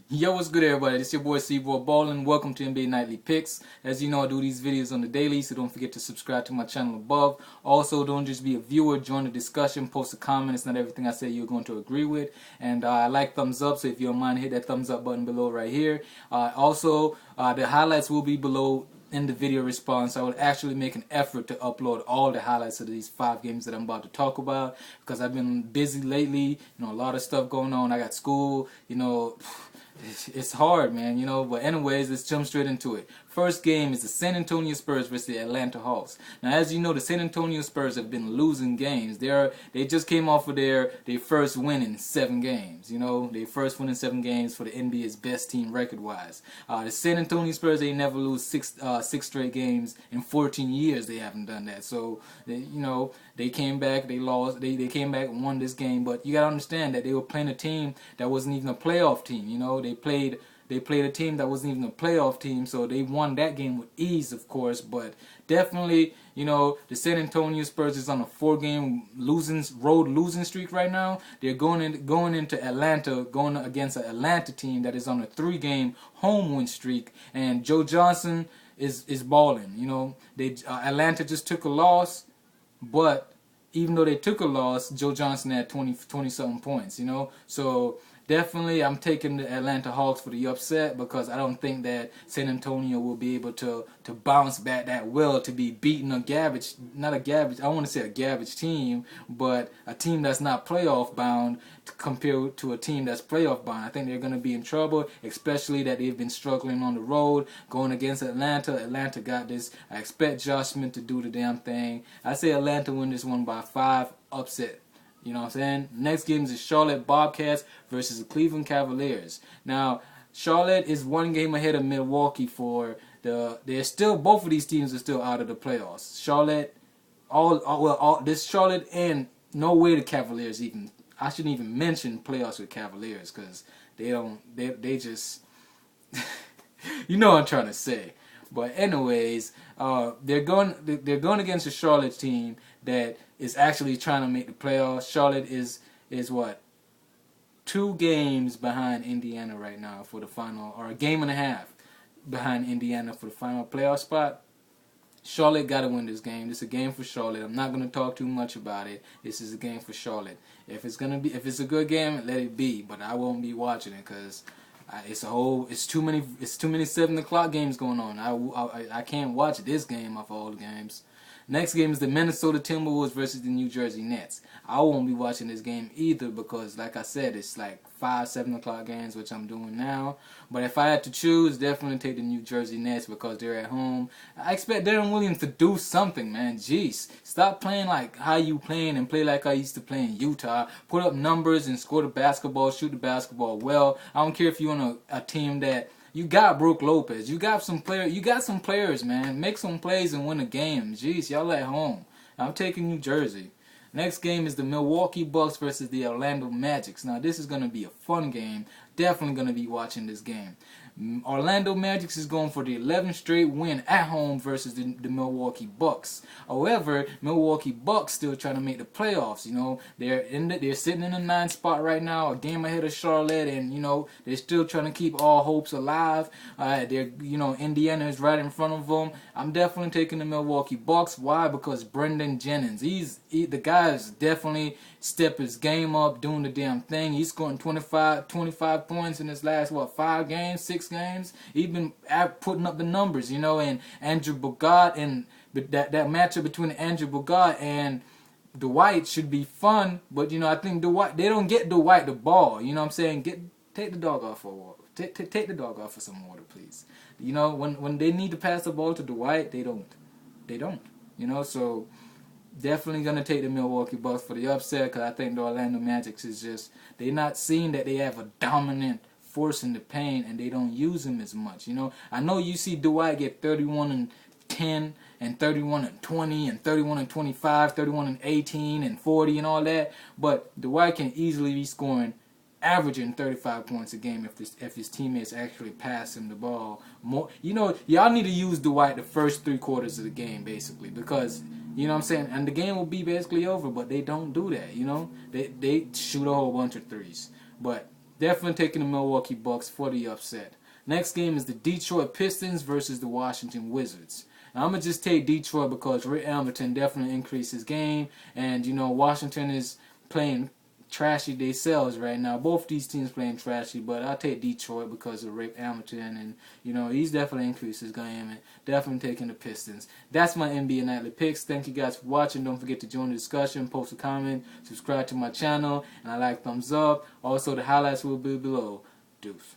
Yo, what's good, everybody? It's your boy C-Boy Ballin. Welcome to NBA Nightly Picks. As you know, I do these videos on the daily, so don't forget to subscribe to my channel above. Also, don't just be a viewer, join the discussion, post a comment. It's not everything I say you're going to agree with. And I like thumbs up, so if you don't mind, hit that thumbs up button below right here. The highlights will be below in the video response. I would actually make an effort to upload all the highlights of these 5 games that I'm about to talk about, because I've been busy lately. A lot of stuff going on. I got school, it's hard, man, but anyways, let's jump straight into it. First game is the San Antonio Spurs versus the Atlanta Hawks. Now, as you know, the San Antonio Spurs have been losing games. They just came off of their first win in 7 games. Their first win in 7 games for the NBA's best team record-wise. The San Antonio Spurs, they never lose six straight games in 14 years. They haven't done that. So, they came back, they lost, they came back and won this game. But you gotta understand that they were playing a team that wasn't even a playoff team. They played a team that wasn't even a playoff team, so they won that game with ease, of course. But definitely, the San Antonio Spurs is on a 4-game road losing streak right now. They're going into Atlanta, going against an Atlanta team that is on a 3-game home win streak, and Joe Johnson is balling. Atlanta just took a loss, but even though they took a loss, Joe Johnson had 20-something points, So definitely I'm taking the Atlanta Hawks for the upset, because I don't think that San Antonio will be able to bounce back that well to be beating I want to say a garbage team, but a team that's not playoff bound compared to a team that's playoff bound. I think they're going to be in trouble, especially that they've been struggling on the road going against Atlanta. Atlanta got this. I expect Josh Smith to do the damn thing. I say Atlanta win this one by 5, upset. You know what I'm saying? Next game is the Charlotte Bobcats versus the Cleveland Cavaliers. Now, Charlotte is 1 game ahead of Milwaukee both of these teams are still out of the playoffs. Charlotte and no way the Cavaliers even. I shouldn't even mention playoffs with Cavaliers, because they just you know what I'm trying to say. But anyways, they're going against a Charlotte team that is actually trying to make the playoffs. Charlotte is what, 2 games behind Indiana right now for the final, or a game and a half behind Indiana for the final playoff spot. Charlotte got to win this game. This is a game for Charlotte. I'm not going to talk too much about it. This is a game for Charlotte. If it's a good game, let it be. But I won't be watching it, because it's too many 7 o'clock games going on. I can't watch this game of all the games. Next game is the Minnesota Timberwolves versus the New Jersey Nets. I won't be watching this game either, because, like I said, it's like 5, 7 o'clock games, which I'm doing now. But if I had to choose, definitely take the New Jersey Nets, because they're at home. I expect Darren Williams to do something, man. Jeez. Stop playing like how you playing and play like I used to play in Utah. Put up numbers and score the basketball, shoot the basketball well. I don't care if you're on a team that you got Brook Lopez. You got some players, man. Make some plays and win a game. Jeez, y'all at home. I'm taking New Jersey. Next game is the Milwaukee Bucks versus the Orlando Magic. Now, this is going to be a fun game. Definitely going to be watching this game. Orlando Magic is going for the 11th straight win at home versus the Milwaukee Bucks. However, Milwaukee Bucks still trying to make the playoffs. They're sitting in the 9th spot right now, a game ahead of Charlotte, and they're still trying to keep all hopes alive. Indiana is right in front of them. I'm definitely taking the Milwaukee Bucks. Why? Because Brendan Jennings, the guy is definitely step his game up, doing the damn thing. He's scoring 25 points in his last 5 games, 6 games. He's been putting up the numbers, and Andrew Bogut, and that matchup between Andrew Bogut and Dwight should be fun. But I think Dwight, they don't get Dwight the ball. You know what I'm saying? Take the dog off for water. Take the dog off for some water, please. When they need to pass the ball to Dwight, they don't. So definitely going to take the Milwaukee Bucks for the upset, because I think the Orlando Magic is just, they're not seeing that they have a dominant force in the paint, and they don't use him as much. I know you see Dwight get 31 and 10 and 31 and 20 and 31 and 25, 31 and 18 and 40 and all that, but Dwight can easily be scoring, averaging 35 points a game if his teammates actually pass him the ball more. Y'all need to use Dwight the first 3 quarters of the game, basically, because you know what I'm saying, and the game will be basically over. But they don't do that. They shoot a whole bunch of threes. But Definitely taking the Milwaukee Bucks for the upset. Next game is the Detroit Pistons versus the Washington Wizards. Now, I'm going to just take Detroit because Rick Hamilton definitely increased his game. And, you know, Washington is playing trashy themselves right now. Both these teams playing trashy, but I'll take Detroit because of Rick Hamilton. And, you know, he's definitely increased his game and definitely taking the Pistons. That's my NBA Nightly Picks. Thank you guys for watching. Don't forget to join the discussion, post a comment, subscribe to my channel, and I like thumbs up. Also, the highlights will be below. Deuce.